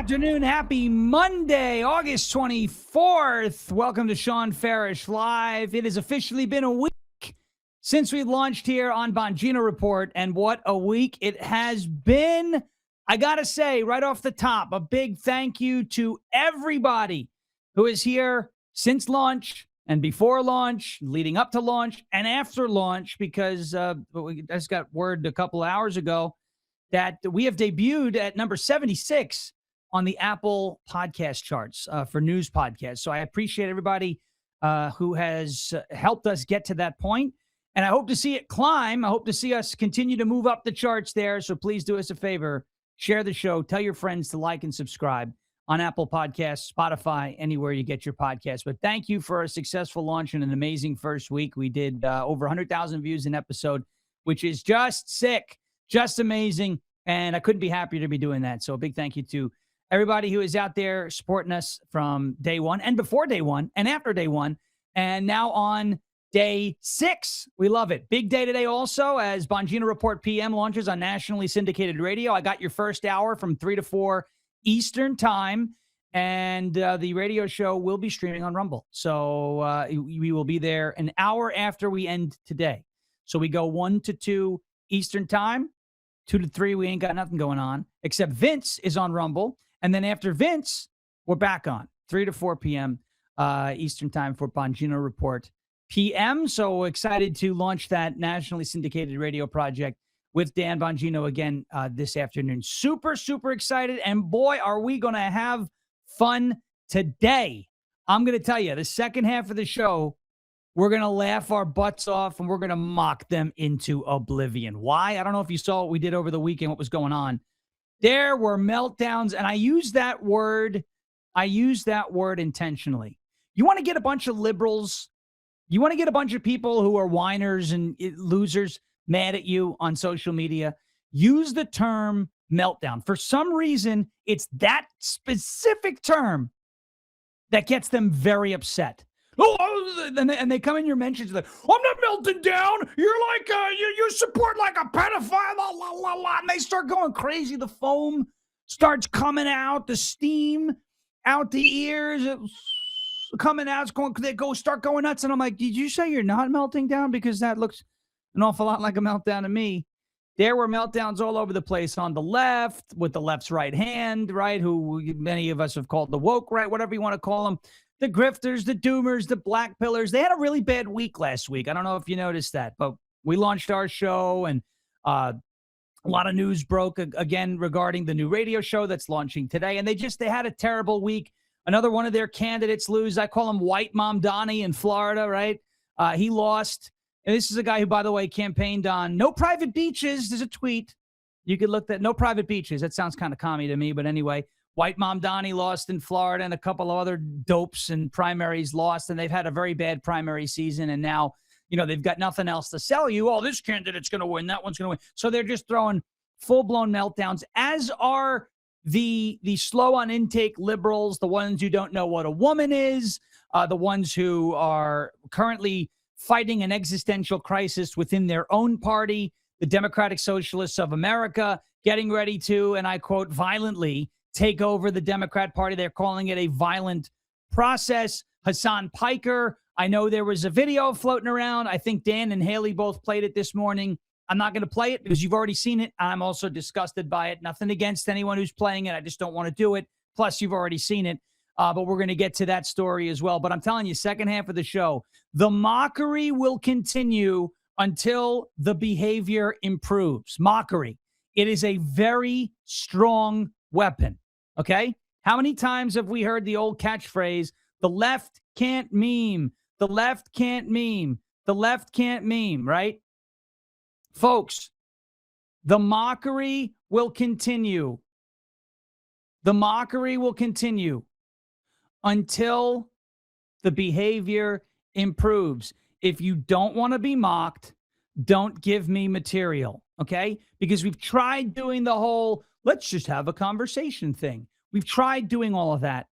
afternoon. Happy Monday, August 24th. Welcome to Shawn Farish Live. It has officially been a week since we launched here on Bongino Report, and what a week it has been. I got to say, right off the top, a big thank you to everybody who is here since launch and before launch, leading up to launch, and after launch, because we just got word a couple hours ago that we have debuted at number 76 on the Apple podcast charts for news podcasts. So I appreciate everybody who has helped us get to that point, and I hope to see it climb. I hope to see us continue to move up the charts there. So please do us a favor. Share the show. Tell your friends to like and subscribe on Apple Podcasts, Spotify, anywhere you get your podcasts. But thank you for a successful launch and an amazing first week. We did over 100,000 views an episode, which is just sick, just amazing. And I couldn't be happier to be doing that. So a big thank you to everybody who is out there supporting us from day one and before day one and after day one. And now on day 6. We love it. Big day today also as Bongino Report PM launches on nationally syndicated radio. I got your first hour from 3 to 4 Eastern time, and the radio show will be streaming on Rumble. So we will be there an hour after we end today. So we go 1 to 2 Eastern time, 2 to 3, we ain't got nothing going on, except Vince is on Rumble. And then after Vince, we're back on 3 to 4 p.m. Eastern time for Bongino Report PM. So excited to launch that nationally syndicated radio project with Dan Bongino again this afternoon. Super, super excited. And boy, are we going to have fun today. I'm going to tell you, the second half of the show, we're going to laugh our butts off and we're going to mock them into oblivion. Why? I don't know if you saw what we did over the weekend, what was going on. There were meltdowns, and I use that word intentionally. You want to get a bunch of liberals, you want to get a bunch of people who are whiners and losers mad at you on social media, use the term meltdown. For some reason, it's that specific term that gets them very upset. Oh, and they come in your mentions like, I'm not melting down. You're like, you support like a pedophile, la, la, la, la. And they start going crazy. The foam starts coming out, the steam out the ears, coming out. They start going nuts. And I'm like, did you say you're not melting down? Because that looks an awful lot like a meltdown to me. There were meltdowns all over the place on the left, with the left's right hand, right, who many of us have called the woke right, whatever you want to call them. The grifters, the doomers, the black pillars. They had a really bad week last week. I don't know if you noticed that, but we launched our show, and a lot of news broke again regarding the new radio show that's launching today. And they had a terrible week. Another one of their candidates lose. I call him White Mom Donnie in Florida, right? He lost. And this is a guy who, by the way, campaigned on no private beaches. There's a tweet. You could look at no private beaches. That sounds kind of commie to me. But anyway, White Mom Donnie lost in Florida, and a couple of other dopes and primaries lost. And they've had a very bad primary season. And now, they've got nothing else to sell you. Oh, this candidate's going to win. That one's going to win. So they're just throwing full-blown meltdowns, as are the slow on intake liberals, the ones who don't know what a woman is, the ones who are currently fighting an existential crisis within their own party, the Democratic Socialists of America, getting ready to, and I quote, violently take over the Democrat Party. They're calling it a violent process. Hassan Piker, I know there was a video floating around. I think Dan and Haley both played it this morning. I'm not going to play it because you've already seen it. I'm also disgusted by it. Nothing against anyone who's playing it. I just don't want to do it. Plus, you've already seen it. But we're going to get to that story as well. But I'm telling you, second half of the show, the mockery will continue until the behavior improves. Mockery. It is a very strong weapon. Okay? How many times have we heard the old catchphrase, the left can't meme, the left can't meme, the left can't meme, right? Folks, the mockery will continue. The mockery will continue until the behavior improves. If you don't want to be mocked, don't give me material, okay? Because we've tried doing the whole, let's just have a conversation thing. We've tried doing all of that,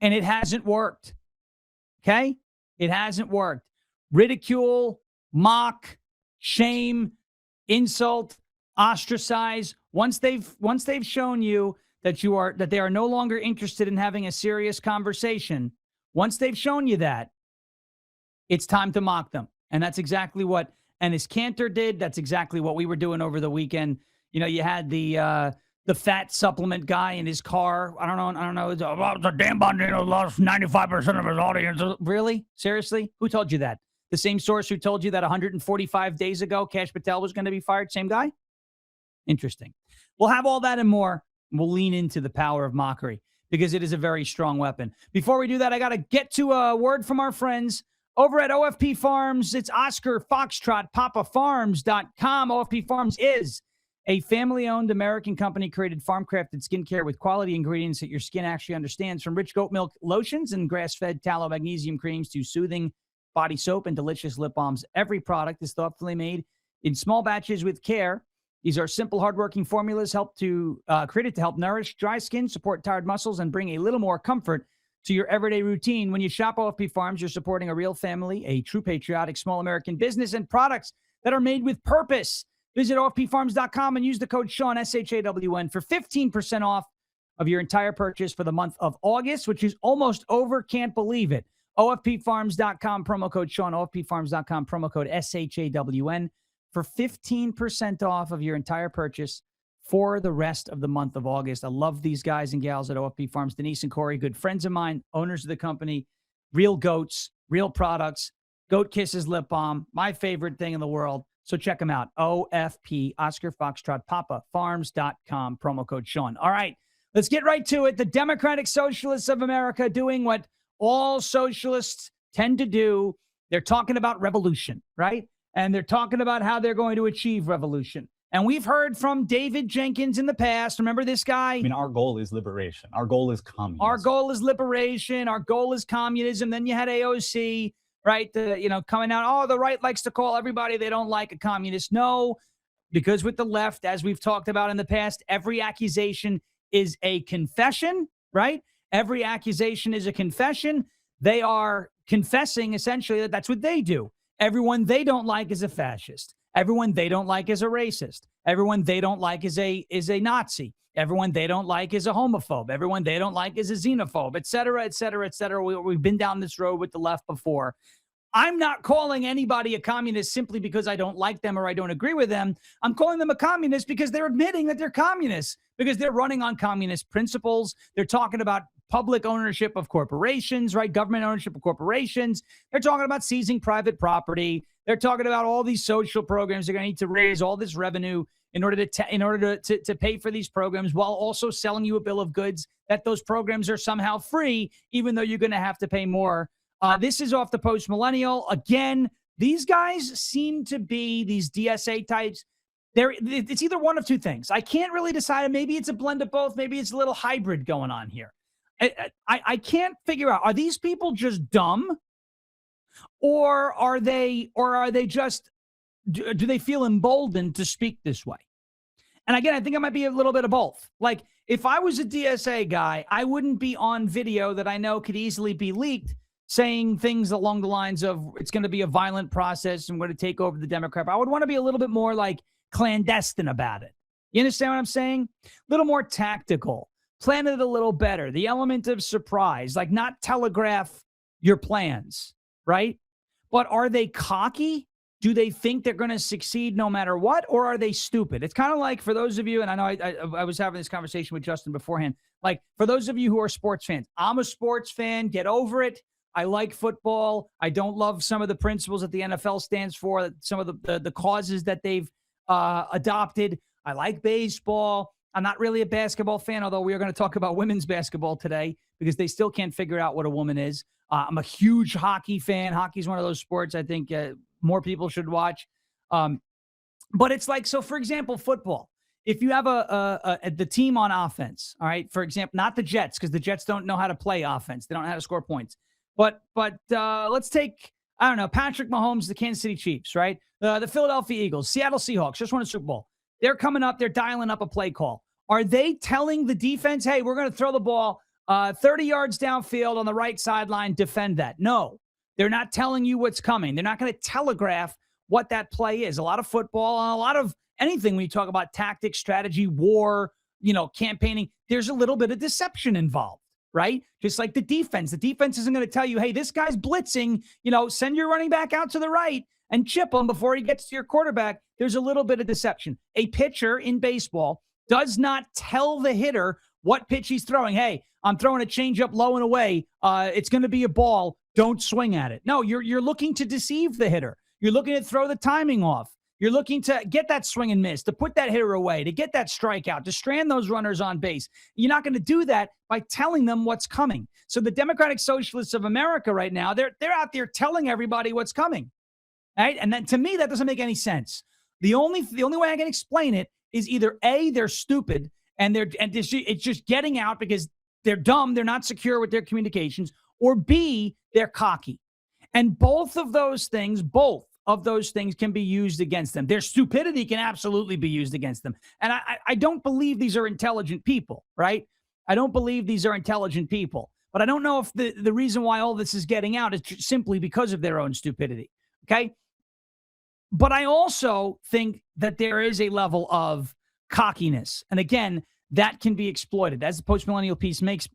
and it hasn't worked, okay? It hasn't worked. Ridicule, mock, shame, insult, ostracize. Once they've shown you that they are no longer interested in having a serious conversation, once they've shown you that, it's time to mock them. And that's exactly what Ennis Cantor did. That's exactly what we were doing over the weekend. You know, you had the fat supplement guy in his car. I don't know. It's a Dan Bongino lost 95% of his audience. Really? Seriously? Who told you that? The same source who told you that 145 days ago, Kash Patel was going to be fired? Same guy? Interesting. We'll have all that and more. We'll lean into the power of mockery because it is a very strong weapon. Before we do that, I got to get to a word from our friends over at OFP Farms. It's Oscar Foxtrot, papafarms.com. OFP Farms is a family-owned American company created farm-crafted skincare with quality ingredients that your skin actually understands. From rich goat milk lotions and grass-fed tallow magnesium creams to soothing body soap and delicious lip balms, every product is thoughtfully made in small batches with care. These are simple, hardworking formulas created to help nourish dry skin, support tired muscles, and bring a little more comfort to your everyday routine. When you shop OFP Farms, you're supporting a real family, a true patriotic small American business, and products that are made with purpose. Visit OFPFarms.com and use the code Shawn, SHAWN, for 15% off of your entire purchase for the month of August, which is almost over. Can't believe it. OFPFarms.com, promo code Shawn, OFPFarms.com, promo code SHAWN for 15% off of your entire purchase for the rest of the month of August. I love these guys and gals at OFP Farms. Denise and Corey, good friends of mine, owners of the company, real goats, real products, Goat Kisses lip balm, my favorite thing in the world. So check them out. OFP, Oscar Foxtrot, papafarms.com, promo code Shawn. All right, let's get right to it. The Democratic Socialists of America doing what all socialists tend to do. They're talking about revolution, right? And they're talking about how they're going to achieve revolution. And we've heard from David Jenkins in the past. Remember this guy? I mean, our goal is liberation. Our goal is communism. Our goal is liberation. Our goal is communism. Then you had AOC, right? Coming out, oh, the right likes to call everybody they don't like a communist. No, because with the left, as we've talked about in the past, every accusation is a confession, right? Every accusation is a confession. They are confessing essentially that that's what they do. Everyone they don't like is a fascist. Everyone they don't like is a racist. Everyone they don't like is a Nazi. Everyone they don't like is a homophobe. Everyone they don't like is a xenophobe, et cetera, et cetera, et cetera. We've been down this road with the left before. I'm not calling anybody a communist simply because I don't like them or I don't agree with them. I'm calling them a communist because they're admitting that they're communists, because they're running on communist principles. They're talking about public ownership of corporations, right? Government ownership of corporations. They're talking about seizing private property. They're talking about all these social programs. They're going to need to raise all this revenue in order to pay for these programs, while also selling you a bill of goods that those programs are somehow free, even though you're going to have to pay more. This is off the Post Millennial. Again, these guys seem to be these DSA types. It's either one of two things. I can't really decide. Maybe it's a blend of both. Maybe it's a little hybrid going on here. I can't figure out, are these people just dumb, or are they just, do they feel emboldened to speak this way? And again, I think it might be a little bit of both. Like, if I was a DSA guy, I wouldn't be on video that I know could easily be leaked saying things along the lines of it's going to be a violent process and we're going to take over the Democrat. I would want to be a little bit more like clandestine about it. You understand what I'm saying? A little more tactical, plan it a little better. The element of surprise, like not telegraph your plans, right? But are they cocky? Do they think they're going to succeed no matter what? Or are they stupid? It's kind of like, for those of you, and I know I was having this conversation with Justin beforehand, like for those of you who are sports fans, I'm a sports fan, get over it. I like football. I don't love some of the principles that the NFL stands for, some of the causes that they've adopted. I like baseball. I'm not really a basketball fan, although we are going to talk about women's basketball today because they still can't figure out what a woman is. I'm a huge hockey fan. Hockey is one of those sports I think more people should watch. But it's like, so for example, football. If you have the team on offense, all right, for example, not the Jets, because the Jets don't know how to play offense. They don't know how to score points. But let's take, I don't know, Patrick Mahomes, the Kansas City Chiefs, right? The Philadelphia Eagles, Seattle Seahawks, just won a Super Bowl. They're coming up. They're dialing up a play call. Are they telling the defense, hey, we're going to throw the ball 30 yards downfield on the right sideline, defend that? No, they're not telling you what's coming. They're not going to telegraph what that play is. A lot of football and a lot of anything when you talk about tactics, strategy, war, campaigning, there's a little bit of deception involved, right? Just like the defense. The defense isn't going to tell you, hey, this guy's blitzing, send your running back out to the right and chip him before he gets to your quarterback. There's a little bit of deception. A pitcher in baseball does not tell the hitter what pitch he's throwing. Hey, I'm throwing a changeup low and away. It's going to be a ball. Don't swing at it. No, you're looking to deceive the hitter. You're looking to throw the timing off. You're looking to get that swing and miss, to put that hitter away, to get that strikeout, to strand those runners on base. You're not going to do that by telling them what's coming. So the Democratic Socialists of America right now, they're out there telling everybody what's coming, right? And then to me, that doesn't make any sense. The only way I can explain it is either A, they're stupid and it's just getting out because they're dumb, they're not secure with their communications, or B, they're cocky. And both of those things can be used against them. Their stupidity can absolutely be used against them. And I don't believe these are intelligent people, right? I don't believe these are intelligent people. But I don't know if the reason why all this is getting out is simply because of their own stupidity, okay? But I also think that there is a level of cockiness. And again, that can be exploited. As the post-millennial piece makes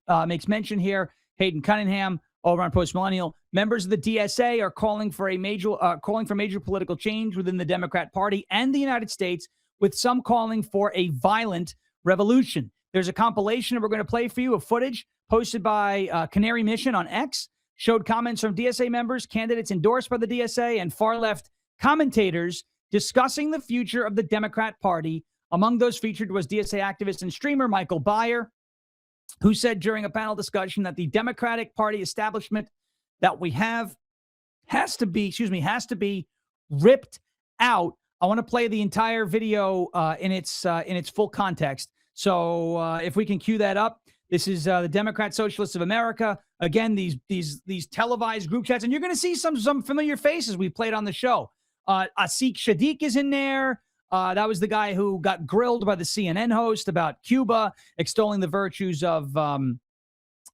mention here, Hayden Cunningham over on Post-Millennial, members of the DSA are calling for major political change within the Democrat Party and the United States, with some calling for a violent revolution. There's a compilation that we're going to play for you of footage posted by Canary Mission on X, showed comments from DSA members, candidates endorsed by the DSA, and far-left commentators discussing the future of the Democrat Party. Among those featured was DSA activist and streamer Michael Byer, who said during a panel discussion that the Democratic Party establishment that we have has to be ripped out. I want to play the entire video in its full context. So if we can cue that up, this is the Democratic Socialists of America. Again, these televised group chats, and you're going to see some familiar faces we played on the show. Asik Shadiq is in there. That was the guy who got grilled by the CNN host about Cuba, extolling the virtues of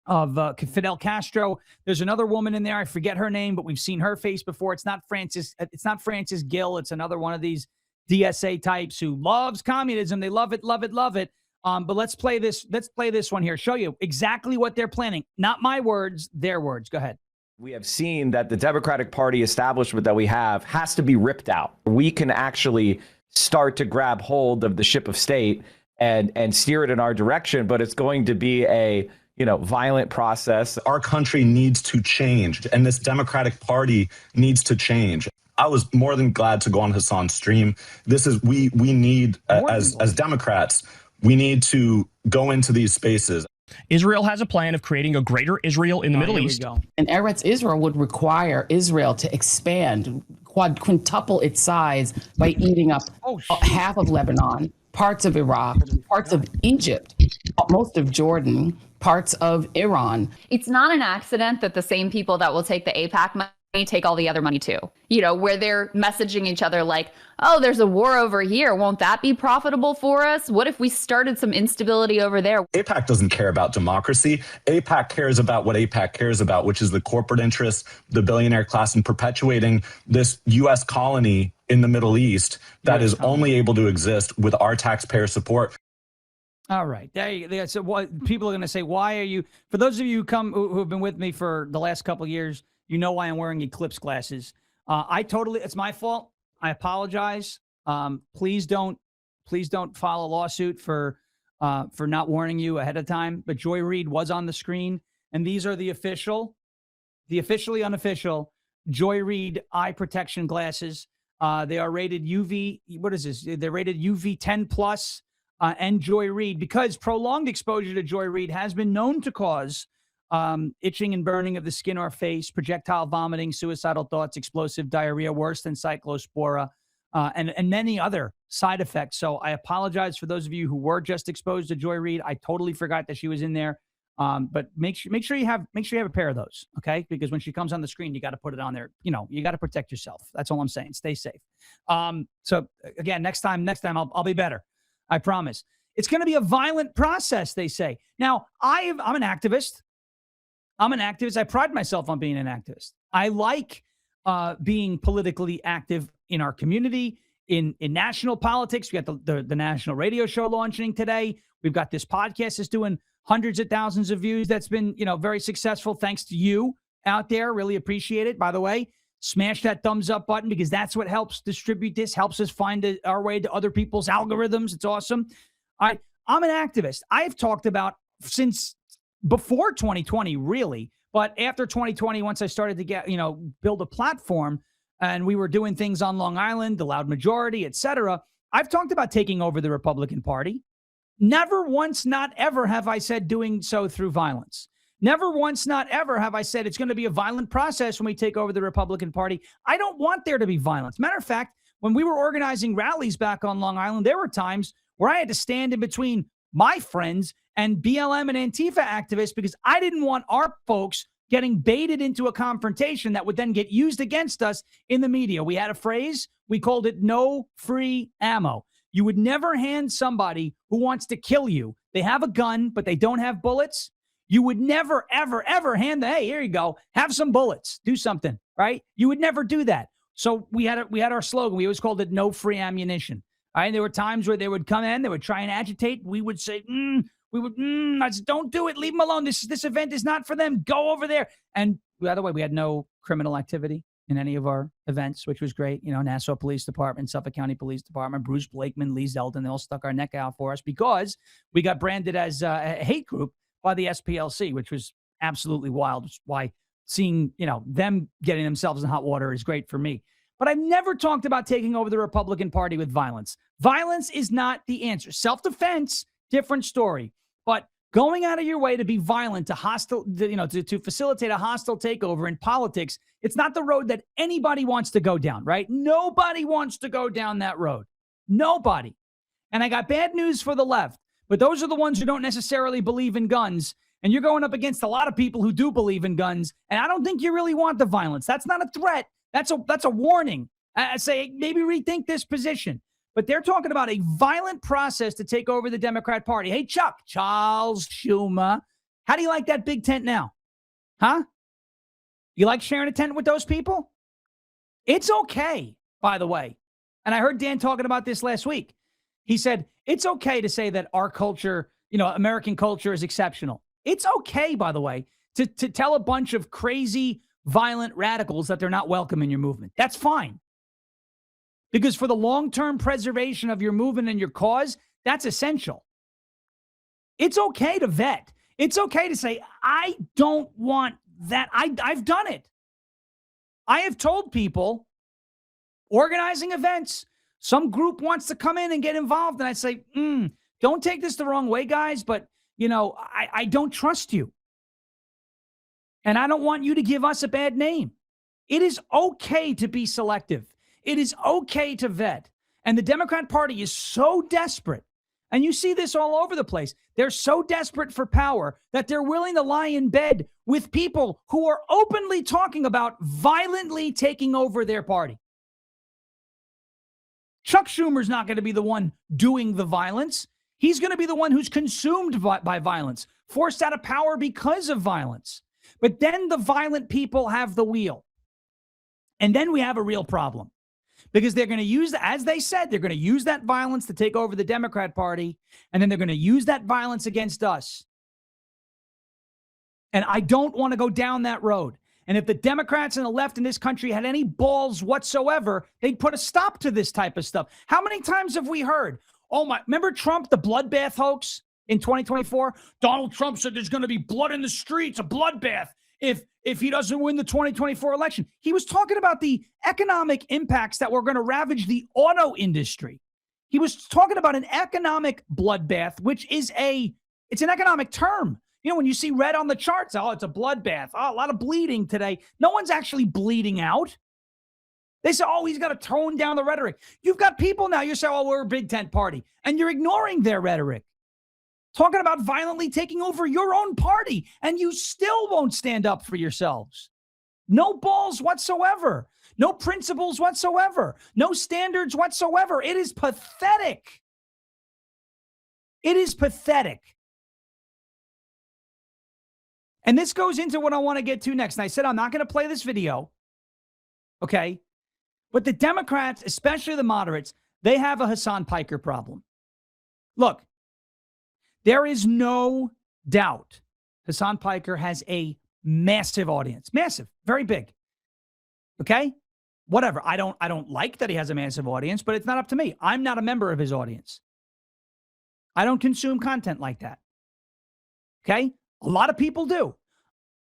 Fidel Castro. There's another woman in there. I forget her name, but we've seen her face before. It's not Francis Gill. It's another one of these DSA types who loves communism. They love it, love it, love it. But let's play this. Let's play this one here. Show you exactly what they're planning. Not my words, their words. Go ahead. We have seen that the Democratic Party establishment that we have has to be ripped out. We can actually start to grab hold of the ship of state and steer it in our direction, but it's going to be a violent process. Our country needs to change, and this Democratic Party needs to change. I was more than glad to go on Hassan's stream. This is we need as Democrats, we need to go into these spaces. Israel has a plan of creating a greater Israel in the Middle East. And Eretz Israel would require Israel to expand, quintuple its size by eating up half of Lebanon, parts of Iraq, parts of Egypt, most of Jordan, parts of Iran. It's not an accident that the same people that will take the AIPAC money take all the other money too, where they're messaging each other like, oh, there's a war over here. Won't that be profitable for us? What if we started some instability over there? AIPAC doesn't care about democracy. AIPAC cares about what AIPAC cares about, which is the corporate interests, the billionaire class, and perpetuating this U.S. colony in the Middle East that is only able to exist with our taxpayer support. All right. There you go. So what people are going to say, why are you, for those of you who have been with me for the last couple of years, you know why I'm wearing eclipse glasses. It's my fault. I apologize. Please don't file a lawsuit for not warning you ahead of time. But Joy Reid was on the screen, and these are the officially unofficial Joy Reid eye protection glasses. They are rated UV. What is this? They're rated UV 10 plus and Joy Reid, because prolonged exposure to Joy Reid has been known to cause itching and burning of the skin or face, projectile vomiting, suicidal thoughts, explosive diarrhea, worse than cyclospora, and many other side effects. So I apologize for those of you who were just exposed to Joy Reid. I totally forgot that she was in there. But make sure you have a pair of those, okay? Because when she comes on the screen, you got to put it on there. You got to protect yourself. That's all I'm saying. Stay safe. So again, next time I'll be better. I promise. It's going to be a violent process, they say. Now, I'm an activist. I pride myself on being an activist. I like being politically active in our community. in national politics. We got the national radio show launching today. We've got this podcast that's doing hundreds of thousands of views. That's been, very successful. Thanks to you out there. Really appreciate it. By the way, smash that thumbs up button because that's what helps distribute this, helps us find our way to other people's algorithms. It's awesome. I'm an activist. I've talked about since before 2020, really. But after 2020, once I started to get, build a platform and we were doing things on Long Island, the loud majority, et cetera, I've talked about taking over the Republican Party. Never once, not ever have I said doing so through violence. Never once, not ever have I said it's going to be a violent process when we take over the Republican Party. I don't want there to be violence. Matter of fact, when we were organizing rallies back on Long Island, there were times where I had to stand in between my friends and BLM and Antifa activists because I didn't want our folks getting baited into a confrontation that would then get used against us in the media. We had a phrase, we called it no free ammo. You would never hand somebody who wants to kill you, they have a gun, but they don't have bullets. You would never, ever, ever hand hey, here you go, have some bullets, do something, right? You would never do that. So we had our slogan. We always called it no free ammunition. All right. There were times where they would come in, they would try and agitate. We would say, don't do it. Leave them alone. This event is not for them. Go over there. And by the way, we had no criminal activity in any of our events, which was great. Nassau Police Department, Suffolk County Police Department, Bruce Blakeman, Lee Zeldin, they all stuck our neck out for us because we got branded as a hate group by the SPLC, which was absolutely wild. Which is why seeing, them getting themselves in hot water is great for me. But I've never talked about taking over the Republican Party with violence. Violence is not the answer. Self-defense, different story. But going out of your way to be violent, to facilitate a hostile takeover in politics, it's not the road that anybody wants to go down, right? Nobody wants to go down that road. Nobody. And I got bad news for the left, but those are the ones who don't necessarily believe in guns. And you're going up against a lot of people who do believe in guns. And I don't think you really want the violence. That's not a threat. That's a warning. I say maybe rethink this position. But they're talking about a violent process to take over the Democrat Party. Hey, Charles Schumer, how do you like that big tent now? Huh? You like sharing a tent with those people? It's okay, by the way. And I heard Dan talking about this last week. He said, it's okay to say that our culture, American culture is exceptional. It's okay, by the way, to tell a bunch of crazy, violent radicals that they're not welcome in your movement. That's fine. Because for the long-term preservation of your movement and your cause, that's essential. It's okay to vet. It's okay to say, I don't want that. I've done it. I have told people, organizing events, some group wants to come in and get involved, and I say, don't take this the wrong way, guys, but, I don't trust you. And I don't want you to give us a bad name. It is okay to be selective. It is okay to vet. And the Democrat Party is so desperate, and you see this all over the place. They're so desperate for power that they're willing to lie in bed with people who are openly talking about violently taking over their party. Chuck Schumer's not going to be the one doing the violence. He's going to be the one who's consumed by violence, forced out of power because of violence. But then the violent people have the wheel. And then we have a real problem. Because they're going to use, as they said, they're going to use that violence to take over the Democrat Party. And then they're going to use that violence against us. And I don't want to go down that road. And if the Democrats and the left in this country had any balls whatsoever, they'd put a stop to this type of stuff. How many times have we heard, remember Trump, the bloodbath hoax in 2024? Donald Trump said there's going to be blood in the streets, a bloodbath, if he doesn't win the 2024 election. He was talking about the economic impacts that were going to ravage the auto industry. He was talking about an economic bloodbath, which is it's an economic term. When you see red on the charts, it's a bloodbath. A lot of bleeding today. No one's actually bleeding out. They say, he's got to tone down the rhetoric. You've got people now, you say, we're a big tent party. And you're ignoring their rhetoric. Talking about violently taking over your own party, and you still won't stand up for yourselves. No balls whatsoever. No principles whatsoever. No standards whatsoever. It is pathetic. It is pathetic. And this goes into what I want to get to next. And I said I'm not going to play this video, okay? But the Democrats, especially the moderates, they have a Hassan Piker problem. Look, there is no doubt Hassan Piker has a massive audience. Massive, very big. Okay? Whatever. I don't like that he has a massive audience, but it's not up to me. I'm not a member of his audience. I don't consume content like that. Okay? A lot of people do.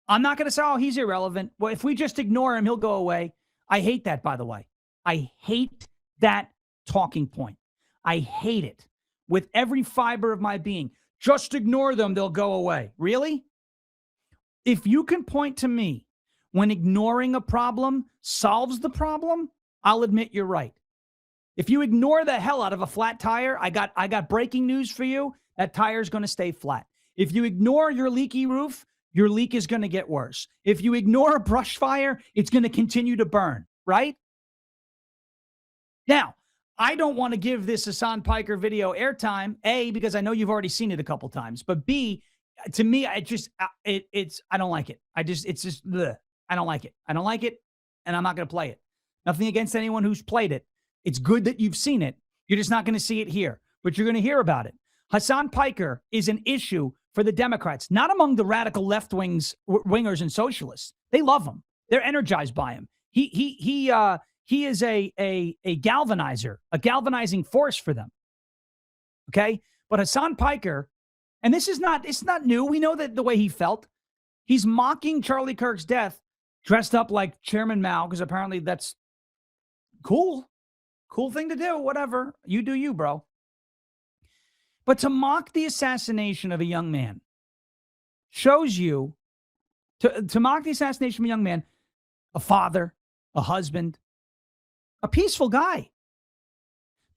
I'm not going to say, oh, he's irrelevant. Well, if we just ignore him, he'll go away. I hate that, by the way. I hate that talking point. I hate it with every fiber of my being. Just ignore them, they'll go away. Really? If you can point to me when ignoring a problem solves the problem, I'll admit you're right. If you ignore the hell out of a flat tire, I got breaking news for you. That tire's going to stay flat. If you ignore your leaky roof, your leak is going to get worse. If you ignore a brush fire, it's going to continue to burn, right? Now, I don't want to give this Hassan Piker video airtime, A, because I know you've already seen it a couple times, but B, to me, I don't like it. It's just, bleh. I don't like it. I don't like it, and I'm not going to play it. Nothing against anyone who's played it. It's good that you've seen it. You're just not going to see it here, but you're going to hear about it. Hassan Piker is an issue for the Democrats, not among the radical left-wingers and socialists. They love him. They're energized by him. He is a galvanizer, a galvanizing force for them. Okay? But Hassan Piker, and it's not new. We know that the way he felt. He's mocking Charlie Kirk's death, dressed up like Chairman Mao, because apparently that's cool. Cool thing to do. Whatever. You do you, bro. But to mock the assassination of a young man shows you, to mock the assassination of a young man, a father, a husband, a peaceful guy.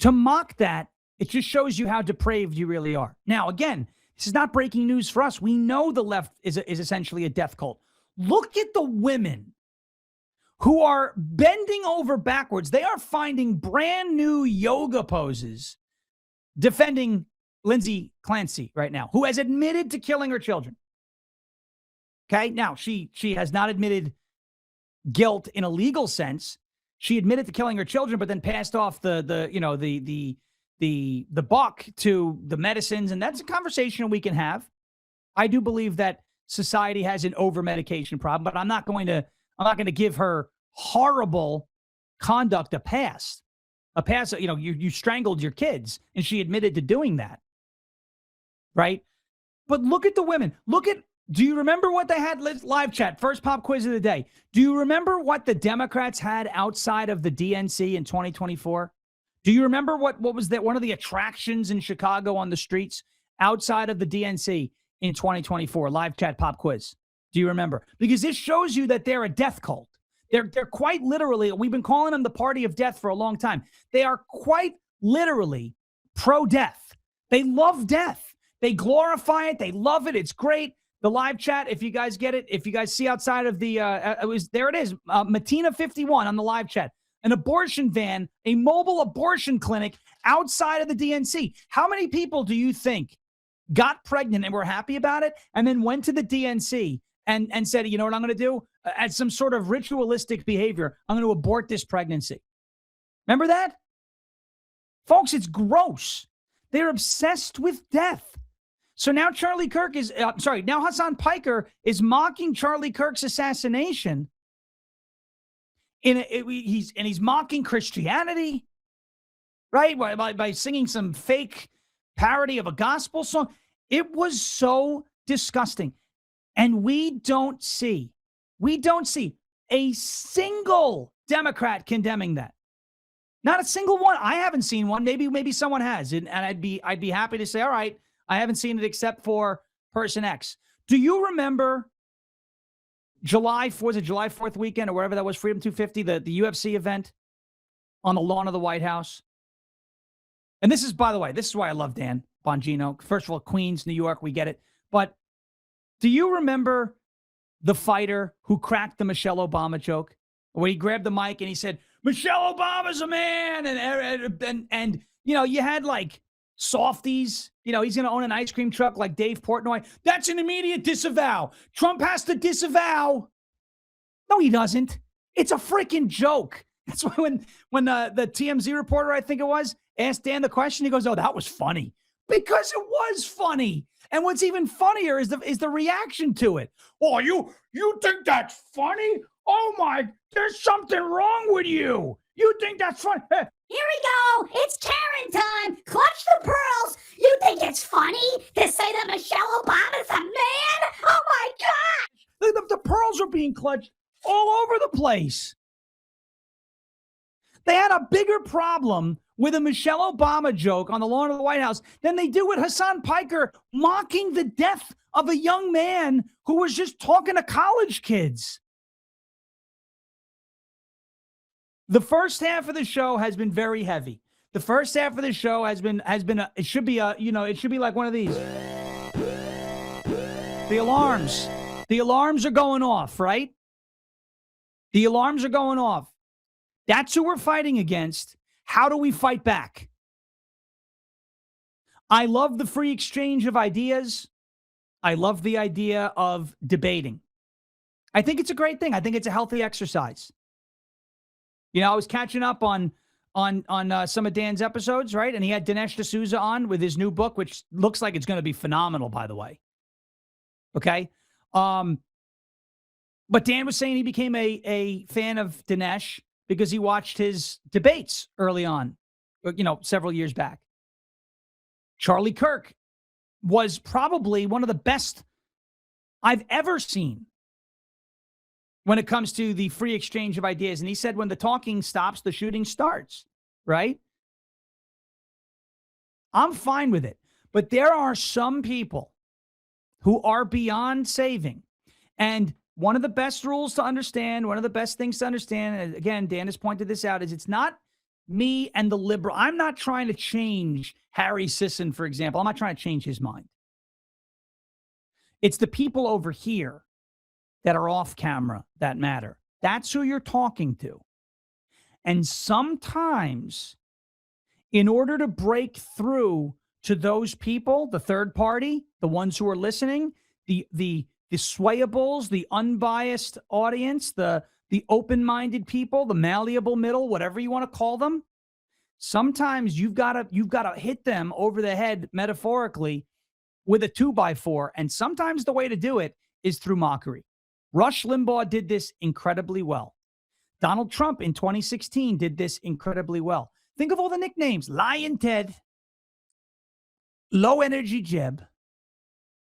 To mock that, it just shows you how depraved you really are. Now, again, this is not breaking news for us. We know the left is essentially a death cult. Look at the women who are bending over backwards. They are finding brand new yoga poses defending Lindsay Clancy right now, who has admitted to killing her children. Okay, now she has not admitted guilt in a legal sense. She admitted to killing her children, but then passed off the buck to the medicines, and that's a conversation we can have. I do believe that society has an over-medication problem, but I'm not going to give her horrible conduct a pass. A pass, you strangled your kids, and she admitted to doing that. Right? But look at the women. Do you remember what they had? Live chat, first pop quiz of the day. Do you remember what the Democrats had outside of the DNC in 2024? Do you remember what was that one of the attractions in Chicago on the streets outside of the DNC in 2024? Live chat pop quiz. Do you remember? Because this shows you that they're a death cult. They're quite literally, we've been calling them the party of death for a long time. They are quite literally pro-death. They love death. They glorify it. They love it. It's great. The live chat, if you guys get it, if you guys see outside of the, there it is, Matina51 on the live chat. An abortion van, a mobile abortion clinic outside of the DNC. How many people do you think got pregnant and were happy about it and then went to the DNC and said, you know what I'm going to do? As some sort of ritualistic behavior, I'm going to abort this pregnancy. Remember that? Folks, it's gross. They're obsessed with death. So now now Hassan Piker is mocking Charlie Kirk's assassination. He's mocking Christianity, right? By singing some fake parody of a gospel song. It was so disgusting. And we don't see a single Democrat condemning that. Not a single one. I haven't seen one. Maybe someone has. And I'd be happy to say, all right, I haven't seen it except for person X. Do you remember July 4th weekend or wherever that was, Freedom 250, the UFC event on the lawn of the White House? And this is, by the way, this is why I love Dan Bongino. First of all, Queens, New York, we get it. But do you remember the fighter who cracked the Michelle Obama joke? Where he grabbed the mic and he said, Michelle Obama's a man. And you had like softies, he's going to own an ice cream truck like Dave Portnoy. That's an immediate disavow. Trump has to disavow. No, he doesn't. It's a freaking joke. That's why when the TMZ reporter, I think it was, asked Dan the question, he goes, "Oh, that was funny," because it was funny. And what's even funnier is the reaction to it. Oh, you think that's funny? Oh my, there's something wrong with you. You think that's funny? Here we go. It's Karen time. Clutch the pearls. You think it's funny to say that Michelle Obama's a man? Oh my God. The pearls are being clutched all over the place. They had a bigger problem with a Michelle Obama joke on the lawn of the White House than they do with Hassan Piker mocking the death of a young man who was just talking to college kids. The first half of the show has been very heavy. The first half of the show has been it should be like one of these. The alarms are going off, right? The alarms are going off. That's who we're fighting against. How do we fight back? I love the free exchange of ideas. I love the idea of debating. I think it's a great thing. I think it's a healthy exercise. You know, I was catching up on some of Dan's episodes, right? And he had Dinesh D'Souza on with his new book, which looks like it's going to be phenomenal, by the way. Okay. But Dan was saying he became a fan of Dinesh because he watched his debates early on, several years back. Charlie Kirk was probably one of the best I've ever seen when it comes to the free exchange of ideas. And he said when the talking stops, the shooting starts, right? I'm fine with it. But there are some people who are beyond saving. And one of the best rules to understand, one of the best things to understand, and again, Dan has pointed this out, is it's not me and the liberal. I'm not trying to change Harry Sisson, for example. I'm not trying to change his mind. It's the people over here that are off camera that matter. That's who you're talking to. And sometimes, in order to break through to those people, the third party, the ones who are listening, the swayables, the unbiased audience, the open-minded people, the malleable middle, whatever you want to call them, sometimes you've got to hit them over the head metaphorically with a 2x4. And sometimes the way to do it is through mockery. Rush Limbaugh did this incredibly well. Donald Trump in 2016 did this incredibly well. Think of all the nicknames: Lion Ted, Low Energy Jeb,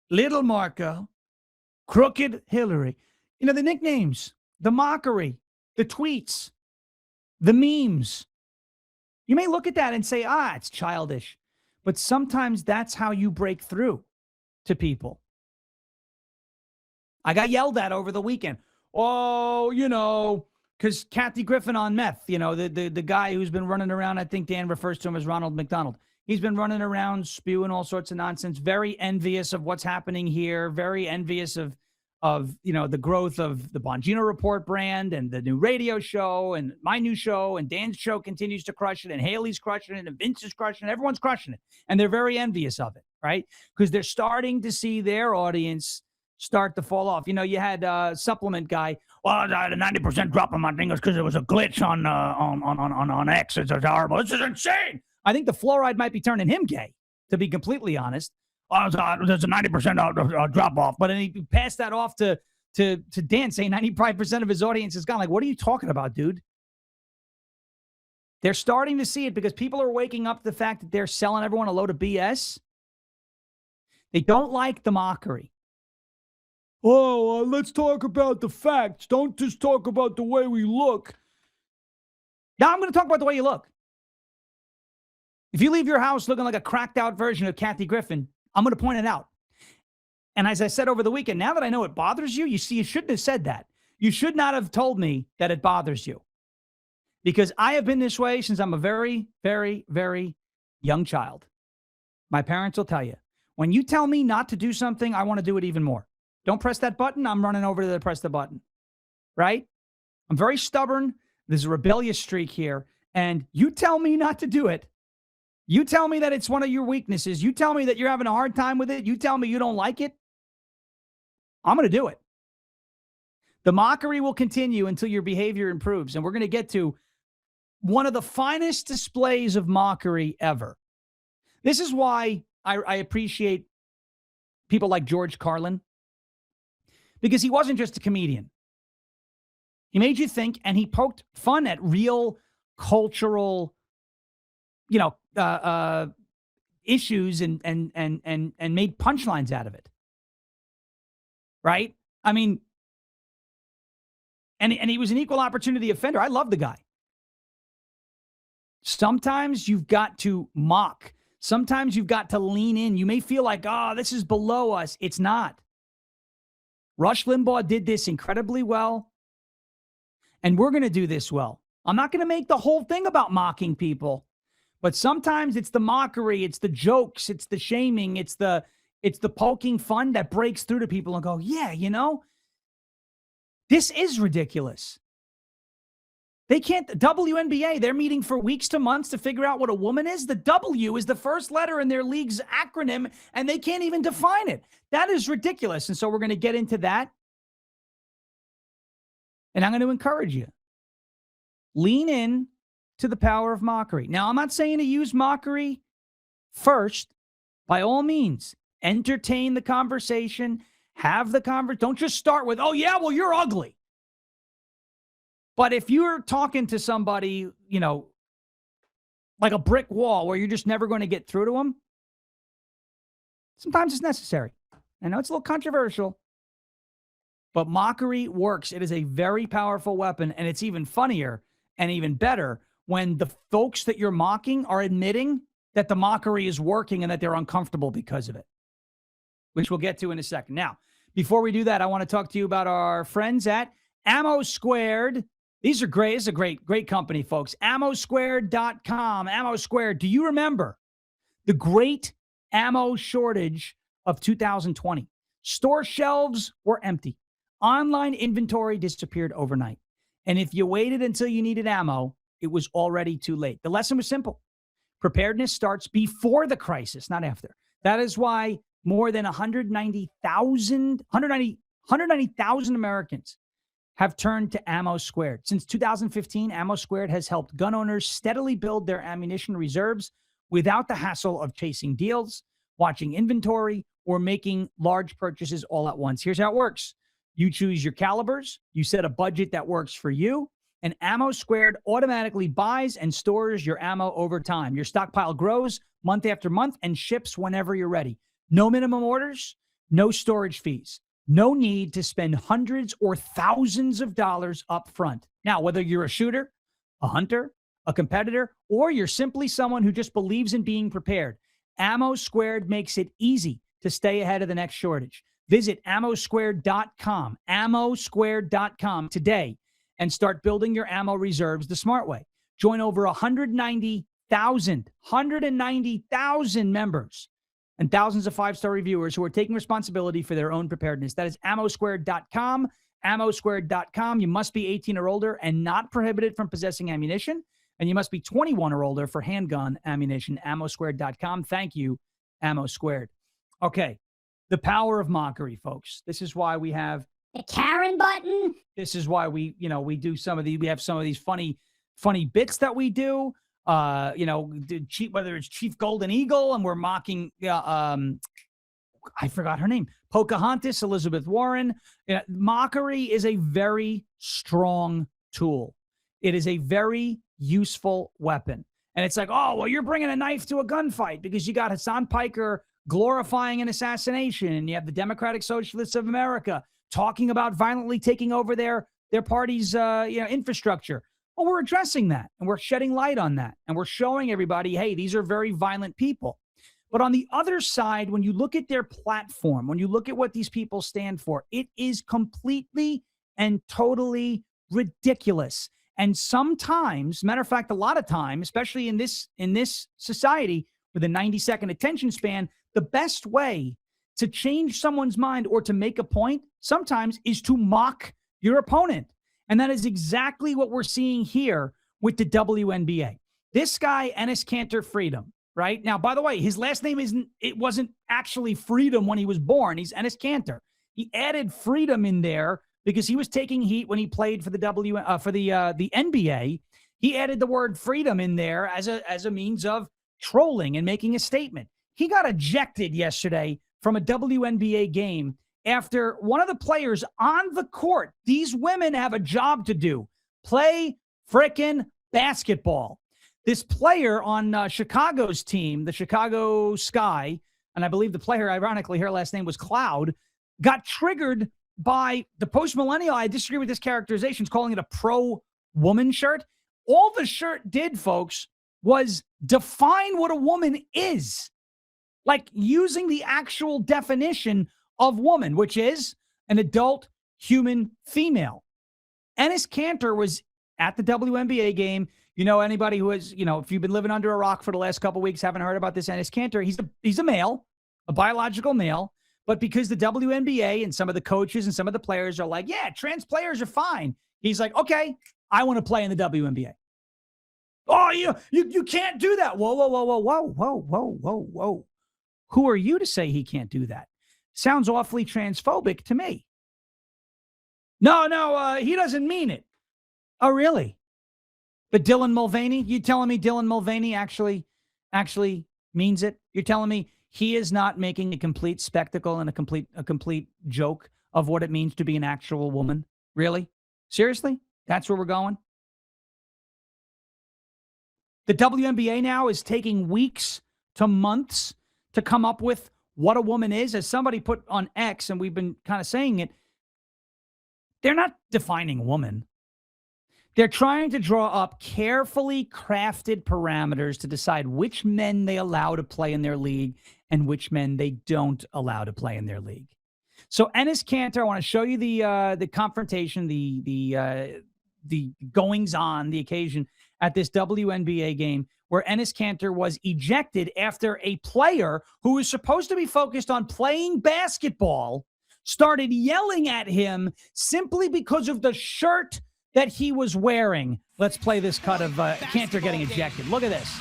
Little Marco, Crooked Hillary. You know, the nicknames, the mockery, the tweets, the memes. You may look at that and say, it's childish. But sometimes that's how you break through to people. I got yelled at over the weekend. Oh, because Kathy Griffin on meth, the guy who's been running around, I think Dan refers to him as Ronald McDonald. He's been running around spewing all sorts of nonsense, very envious of what's happening here, very envious of the growth of the Bongino Report brand and the new radio show and my new show, and Dan's show continues to crush it, and Haley's crushing it, and Vince is crushing it. Everyone's crushing it. And they're very envious of it, right? Because they're starting to see their audience start to fall off. You had a supplement guy. Well, I had a 90% drop on my fingers because it was a glitch on X. It's horrible. This is insane. I think the fluoride might be turning him gay, to be completely honest. There's a 90% drop off. But then he passed that off to Dan, saying 95% of his audience is gone. Like, what are you talking about, dude? They're starting to see it because people are waking up to the fact that they're selling everyone a load of BS. They don't like the mockery. Oh, let's talk about the facts. Don't just talk about the way we look. Now I'm going to talk about the way you look. If you leave your house looking like a cracked out version of Kathy Griffin, I'm going to point it out. And as I said over the weekend, now that I know it bothers you, you see, you shouldn't have said that. You should not have told me that it bothers you. Because I have been this way since I'm a very, very, very young child. My parents will tell you, when you tell me not to do something, I want to do it even more. Don't press that button. I'm running over to press the button, right? I'm very stubborn. There's a rebellious streak here. And you tell me not to do it. You tell me that it's one of your weaknesses. You tell me that you're having a hard time with it. You tell me you don't like it. I'm going to do it. The mockery will continue until your behavior improves. And we're going to get to one of the finest displays of mockery ever. This is why I appreciate people like George Carlin, because he wasn't just a comedian. He made you think, and he poked fun at real cultural, issues and made punchlines out of it. Right? I mean, and he was an equal opportunity offender. I love the guy. Sometimes you've got to mock. Sometimes you've got to lean in. You may feel like, oh, this is below us. It's not. Rush Limbaugh did this incredibly well, and we're going to do this well. I'm not going to make the whole thing about mocking people, but sometimes it's the mockery, it's the jokes, it's the shaming, it's the poking fun that breaks through to people and go, yeah, this is ridiculous. They can't, WNBA, they're meeting for weeks to months to figure out what a woman is. The W is the first letter in their league's acronym, and they can't even define it. That is ridiculous. And so we're going to get into that. And I'm going to encourage you. Lean in to the power of mockery. Now, I'm not saying to use mockery first. By all means, entertain the conversation, have the conversation. Don't just start with, oh, yeah, well, you're ugly. But if you're talking to somebody, like a brick wall where you're just never going to get through to them, sometimes it's necessary. I know it's a little controversial, but mockery works. It is a very powerful weapon, and it's even funnier and even better when the folks that you're mocking are admitting that the mockery is working and that they're uncomfortable because of it, which we'll get to in a second. Now, before we do that, I want to talk to you about our friends at Ammo Squared. These are great. It's a great company, folks. AmmoSquared.com. Ammo Squared. Do you remember the great ammo shortage of 2020? Store shelves were empty. Online inventory disappeared overnight. And if you waited until you needed ammo, it was already too late. The lesson was simple. Preparedness starts before the crisis, not after. That is why more than 190,000 Americans have turned to Ammo Squared. Since 2015, Ammo Squared has helped gun owners steadily build their ammunition reserves without the hassle of chasing deals, watching inventory, or making large purchases all at once. Here's how it works. You choose your calibers, you set a budget that works for you, and Ammo Squared automatically buys and stores your ammo over time. Your stockpile grows month after month and ships whenever you're ready. No minimum orders, no storage fees. No need to spend hundreds or thousands of dollars up front. Now, whether you're a shooter, a hunter, a competitor, or you're simply someone who just believes in being prepared, Ammo Squared makes it easy to stay ahead of the next shortage. Visit ammosquared.com, ammosquared.com today and start building your ammo reserves the smart way. Join over 190,000 members and thousands of five-star reviewers who are taking responsibility for their own preparedness. That is ammosquared.com, ammosquared.com. You must be 18 or older and not prohibited from possessing ammunition, and you must be 21 or older for handgun ammunition. Ammosquared.com. Thank you, Ammo Squared. Okay, the power of mockery, folks. This is why we have the Karen button. This is why we do some of we have some of these funny bits that we do. Whether it's Chief Golden Eagle and we're mocking, I forgot her name, Pocahontas, Elizabeth Warren. Mockery is a very strong tool. It is a very useful weapon. And it's like, oh, well, you're bringing a knife to a gunfight because you got Hassan Piker glorifying an assassination, and you have the Democratic Socialists of America talking about violently taking over their party's infrastructure. Well, we're addressing that, and we're shedding light on that, and we're showing everybody, hey, these are very violent people. But on the other side, when you look at their platform, when you look at what these people stand for, it is completely and totally ridiculous. And sometimes, matter of fact, a lot of time, especially in this society with a 90-second attention span, the best way to change someone's mind or to make a point sometimes is to mock your opponent. And that is exactly what we're seeing here with the WNBA. This guy, Enes Kanter Freedom, right? Now, by the way, his last name wasn't actually Freedom when he was born. He's Enes Kanter. He added Freedom in there because he was taking heat when he played for the NBA, He added the word freedom in there as a means of trolling and making a statement. He got ejected yesterday from a WNBA game after one of the players on the court, these women have a job to do, play frickin' basketball. This player on Chicago's team, the Chicago Sky, and I believe the player, ironically, her last name was Cloud, got triggered by the post-millennial. I disagree with this characterization, calling it a pro-woman shirt. All the shirt did, folks, was define what a woman is. Like using the actual definition of woman, which is an adult human female. Ennis Cantor was at the WNBA game. You know, anybody who has, if you've been living under a rock for the last couple of weeks, haven't heard about this Ennis Cantor, he's a male, a biological male. But because the WNBA and some of the coaches and some of the players are like, yeah, trans players are fine. He's like, okay, I want to play in the WNBA. Oh, you can't do that. Whoa. Who are you to say he can't do that? Sounds awfully transphobic to me. No, he doesn't mean it. Oh, really? But Dylan Mulvaney, you telling me Dylan Mulvaney actually means it? You're telling me he is not making a complete spectacle and a complete joke of what it means to be an actual woman? Really? Seriously? That's where we're going? The WNBA now is taking weeks to months to come up with what a woman is. As somebody put on X, and we've been kind of saying it, they're not defining woman. They're trying to draw up carefully crafted parameters to decide which men they allow to play in their league and which men they don't allow to play in their league. So Ennis Cantor, I want to show you the confrontation, the goings on, the occasion at this WNBA game where Ennis Cantor was ejected after a player who was supposed to be focused on playing basketball started yelling at him simply because of the shirt that he was wearing. Let's play this cut of Cantor getting ejected. Look at this.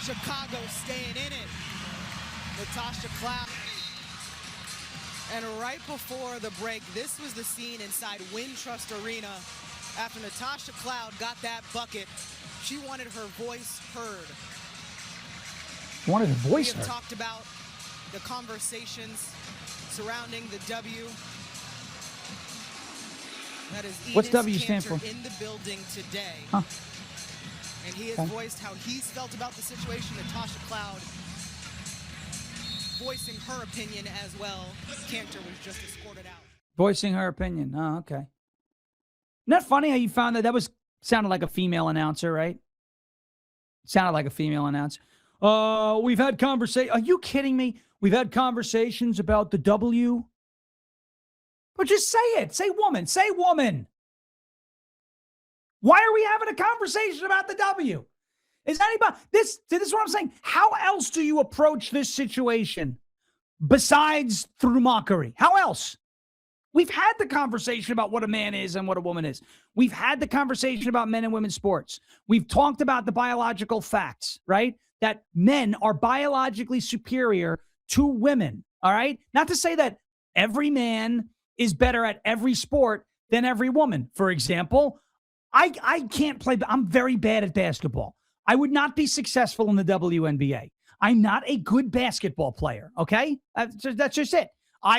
Chicago staying in it. Natasha Cloud. And right before the break, this was the scene inside Wintrust Arena after Natasha Cloud got that bucket. She wanted her voice heard. Wanted her voice heard. We have talked about the conversations surrounding the W. That is What's Enos W stand Cantor for? in the building today. Huh. And he has voiced how he's felt about the situation. Natasha Cloud voicing her opinion as well. Cantor was just escorted out. Voicing her opinion. Oh, okay. Isn't that funny how you found that? That sounded like a female announcer, right? Sounded like a female announcer. We've had conversations. Are you kidding me? We've had conversations about the W. But just say it. Say woman. Say woman. Why are we having a conversation about the W? Is anybody this is what I'm saying? How else do you approach this situation besides through mockery? How else? We've had the conversation about what a man is and what a woman is. We've had the conversation about men and women's sports. We've talked about the biological facts, right? That men are biologically superior to women, all right? Not to say that every man is better at every sport than every woman. For example, I can't play, I'm very bad at basketball. I would not be successful in the WNBA. I'm not a good basketball player, okay? That's just it.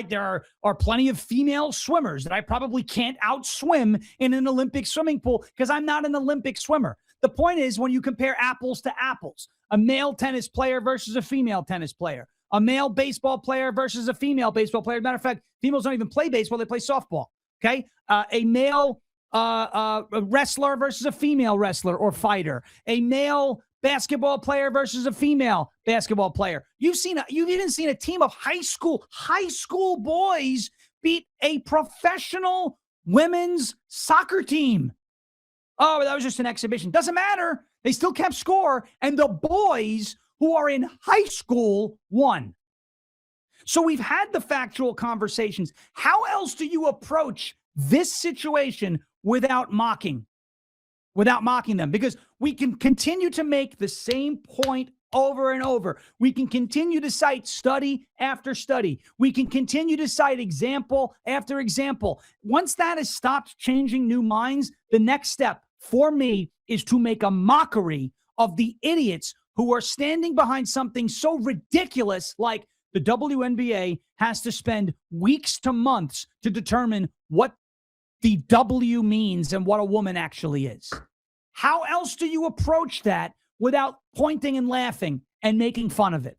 There are plenty of female swimmers that I probably can't outswim in an Olympic swimming pool because I'm not an Olympic swimmer. The point is, when you compare apples to apples, a male tennis player versus a female tennis player, a male baseball player versus a female baseball player. Matter of fact, females don't even play baseball. They play softball, okay? A male wrestler versus a female wrestler or fighter, a male basketball player versus a female basketball player. You've even seen a team of high school boys beat a professional women's soccer team. Oh, that was just an exhibition. Doesn't matter. They still kept score, and the boys who are in high school won. So we've had the factual conversations. How else do you approach this situation without mocking them? Because we can continue to make the same point over and over. We can continue to cite study after study. We can continue to cite example after example. Once that has stopped changing new minds, the next step, for me, is to make a mockery of the idiots who are standing behind something so ridiculous like the WNBA has to spend weeks to months to determine what the W means and what a woman actually is. How else do you approach that without pointing and laughing and making fun of it?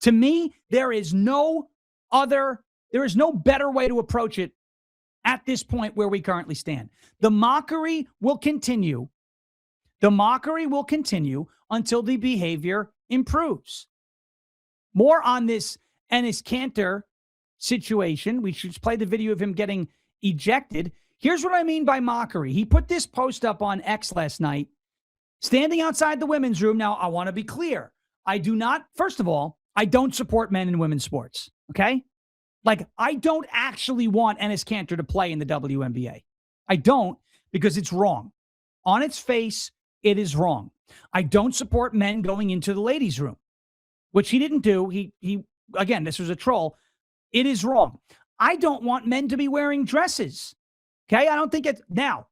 To me, there is no better way to approach it at this point where we currently stand. The mockery will continue. The mockery will continue until the behavior improves. More on this Enes Kanter situation. We should play the video of him getting ejected. Here's what I mean by mockery. He put this post up on X last night, standing outside the women's room. Now, I want to be clear. I do not, first of all, I don't support men and women's sports, okay? Like, I don't actually want Enes Kanter to play in the WNBA. I don't, because it's wrong. On its face, it is wrong. I don't support men going into the ladies' room, which he didn't do. He again, this was a troll. It is wrong. I don't want men to be wearing dresses. Okay? I don't think it's now.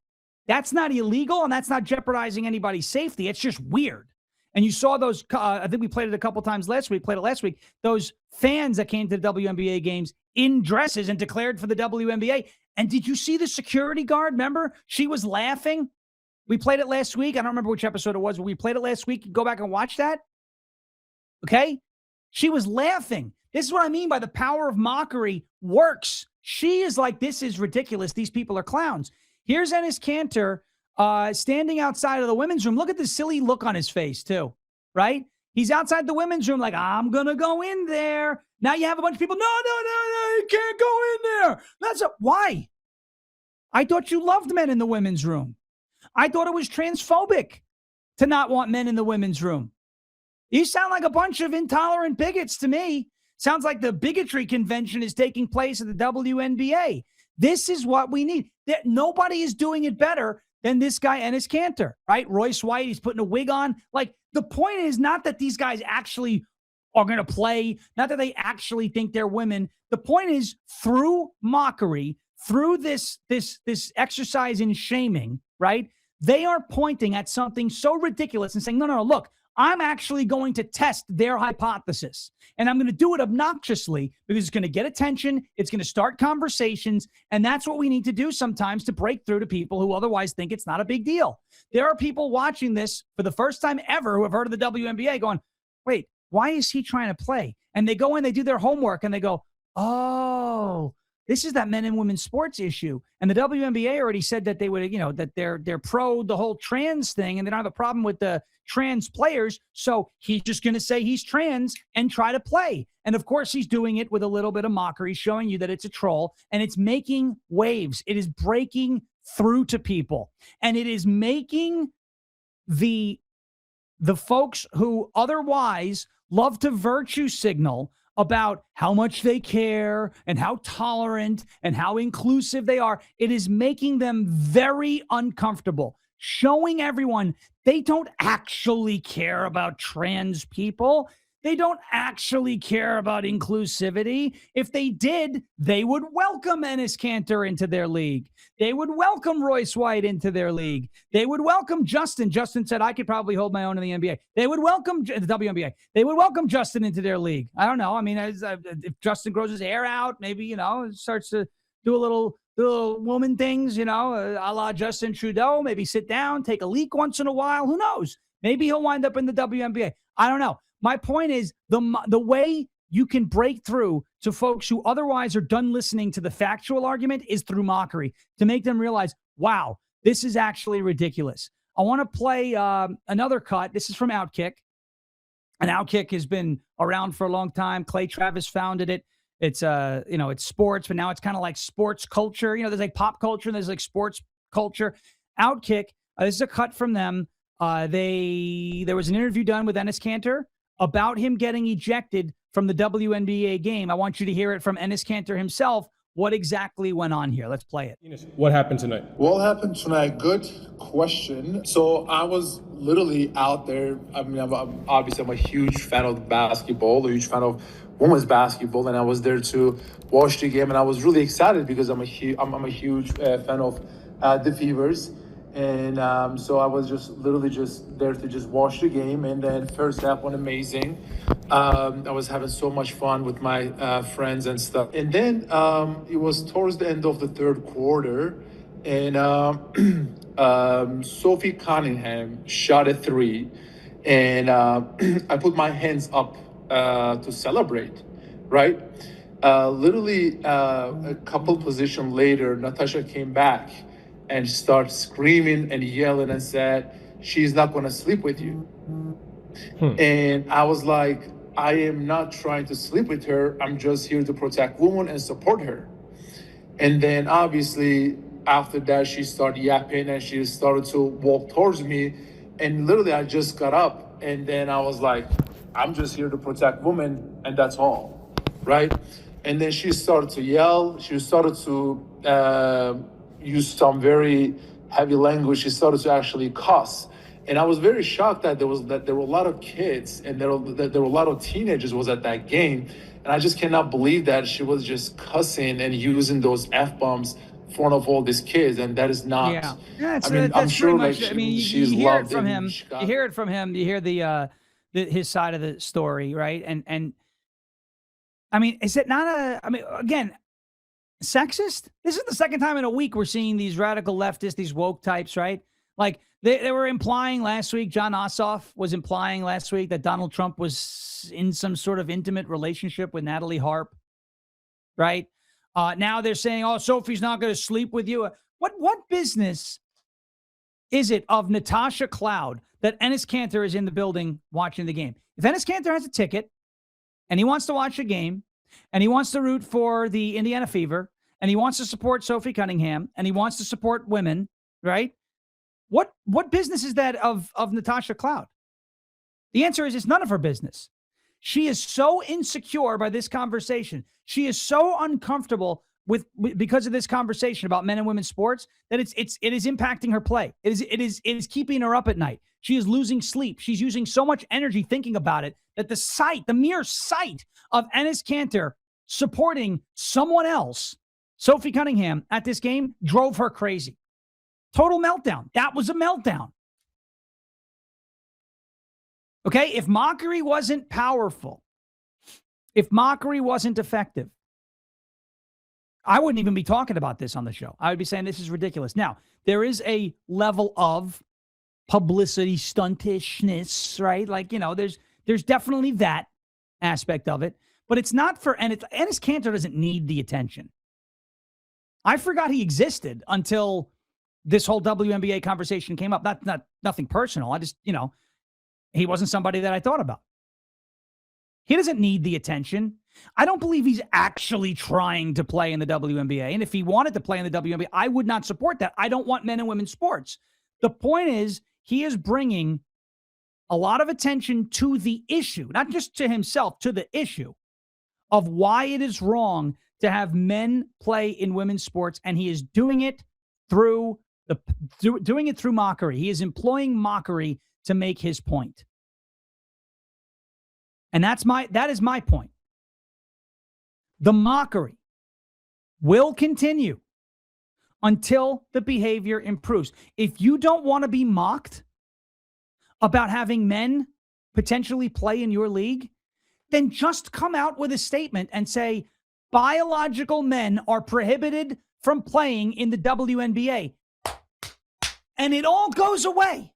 That's not illegal and that's not jeopardizing anybody's safety. It's just weird. And you saw those, I think we played it a couple times last week, those fans that came to the WNBA games in dresses and declared for the WNBA. And did you see the security guard? Remember? She was laughing. We played it last week. I don't remember which episode it was, but we played it last week. Go back and watch that. Okay? She was laughing. This is what I mean by the power of mockery works. She is like, this is ridiculous. These people are clowns. Here's Enes Kanter standing outside of the women's room. Look at the silly look on his face, too, right? He's outside the women's room like, I'm going to go in there. Now you have a bunch of people, no, you can't go in there. Why? I thought you loved men in the women's room. I thought it was transphobic to not want men in the women's room. You sound like a bunch of intolerant bigots to me. Sounds like the bigotry convention is taking place at the WNBA. This is what we need. Nobody is doing it better than this guy, Enes Kanter, right? Royce White, he's putting a wig on. Like, the point is not that these guys actually are going to play, not that they actually think they're women. The point is, through mockery, through this exercise in shaming, right? They are pointing at something so ridiculous and saying, no, look, I'm actually going to test their hypothesis. And I'm going to do it obnoxiously because it's going to get attention. It's going to start conversations. And that's what we need to do sometimes to break through to people who otherwise think it's not a big deal. There are people watching this for the first time ever who have heard of the WNBA going, wait, why is he trying to play? And they go in, they do their homework, and they go, oh, this is that men and women's sports issue. And the WNBA already said that they would, that they're pro the whole trans thing, and they don't have a problem with the trans players. So he's just going to say he's trans and try to play. And of course, he's doing it with a little bit of mockery, showing you that it's a troll, and it's making waves. It is breaking through to people, and it is making the folks who otherwise love to virtue signal about how much they care and how tolerant and how inclusive they are. It is making them very uncomfortable, showing everyone they don't actually care about trans people. They don't actually care about inclusivity. If they did, they would welcome Enes Kanter into their league. They would welcome Royce White into their league. They would welcome Justin. Justin said, I could probably hold my own in the NBA. They would welcome the WNBA. They would welcome Justin into their league. I don't know. I mean, if Justin grows his hair out, maybe, starts to do a little woman things, a la Justin Trudeau, maybe sit down, take a leak once in a while. Who knows? Maybe he'll wind up in the WNBA. I don't know. My point is the way you can break through to folks who otherwise are done listening to the factual argument is through mockery, to make them realize, wow, this is actually ridiculous. I want to play another cut. This is from Outkick. And Outkick has been around for a long time. Clay Travis founded it. It's it's sports, but now it's kind of like sports culture. There's like pop culture and there's like sports culture. Outkick, this is a cut from them. There was an interview done with Enes Kanter about him getting ejected from the WNBA game. I want you to hear it from Enes Kanter himself. What exactly went on here? Let's play it. What happened tonight? What happened tonight? Good question. So I was literally out there. I mean, I'm a huge fan of basketball, a huge fan of women's basketball, and I was there to watch the game, and I was really excited because I'm a huge fan of the Fevers. And so I was just literally just there to just watch the game. And then first half went amazing. I was having so much fun with my friends and stuff. And then it was towards the end of the third quarter, and Sophie Cunningham shot a three, and I put my hands up to celebrate, right? Literally a couple position later, Natasha came back and started screaming and yelling and said, "She's not going to sleep with you." And I was like, I am not trying to sleep with her. I'm just here to protect women and support her. And then obviously after that, she started yapping and she started to walk towards me. And literally I just got up and then I was like, I'm just here to protect women and that's all, right? And then she started to yell. She started to use some very heavy language. She started to actually cuss. And I was very shocked that there were a lot of kids and there were a lot of teenagers was at that game. And I just cannot believe that she was just cussing and using those F-bombs in front of all these kids. And that is not, That's, I mean, that's I'm sure pretty like much, I mean, she's you hear loved it from in him. Chicago. You hear it from him. You hear the his side of the story, right? And I mean, is it not again, sexist? This is the second time in a week we're seeing these radical leftists, these woke types, right? Like they were implying last week, John Ossoff was implying last week that Donald Trump was in some sort of intimate relationship with Natalie Harp, right? Now they're saying, oh, Sophie's not going to sleep with you. What business is it of Natasha Cloud that Enes Kanter is in the building watching the game? If Enes Kanter has a ticket and he wants to watch a game and he wants to root for the Indiana Fever and he wants to support Sophie Cunningham and he wants to support women, right? What business is that of Natasha Cloud? The answer is it's none of her business. She is so insecure by this conversation. She is so uncomfortable because of this conversation about men and women's sports that it is impacting her play. It is keeping her up at night. She is losing sleep. She's using so much energy thinking about it that the mere sight of Enes Kanter supporting someone else, Sophie Cunningham, at this game drove her crazy. Total meltdown. That was a meltdown. Okay, if mockery wasn't powerful, if mockery wasn't effective, I wouldn't even be talking about this on the show. I would be saying this is ridiculous. Now, there is a level of publicity stuntishness, right? Like, there's definitely that aspect of it, but it's not for, and Enes Kanter doesn't need the attention. I forgot he existed until this whole WNBA conversation came up. Nothing personal. I just, he wasn't somebody that I thought about. He doesn't need the attention. I don't believe he's actually trying to play in the WNBA. And if he wanted to play in the WNBA, I would not support that. I don't want men and women's sports. The point is, he is bringing a lot of attention to the issue, not just to himself, to the issue of why it is wrong to have men play in women's sports. And he is doing it through mockery. He is employing mockery to make his point. And that is my point. The mockery will continue until the behavior improves. If you don't want to be mocked about having men potentially play in your league, then just come out with a statement and say, biological men are prohibited from playing in the WNBA. And it all goes away.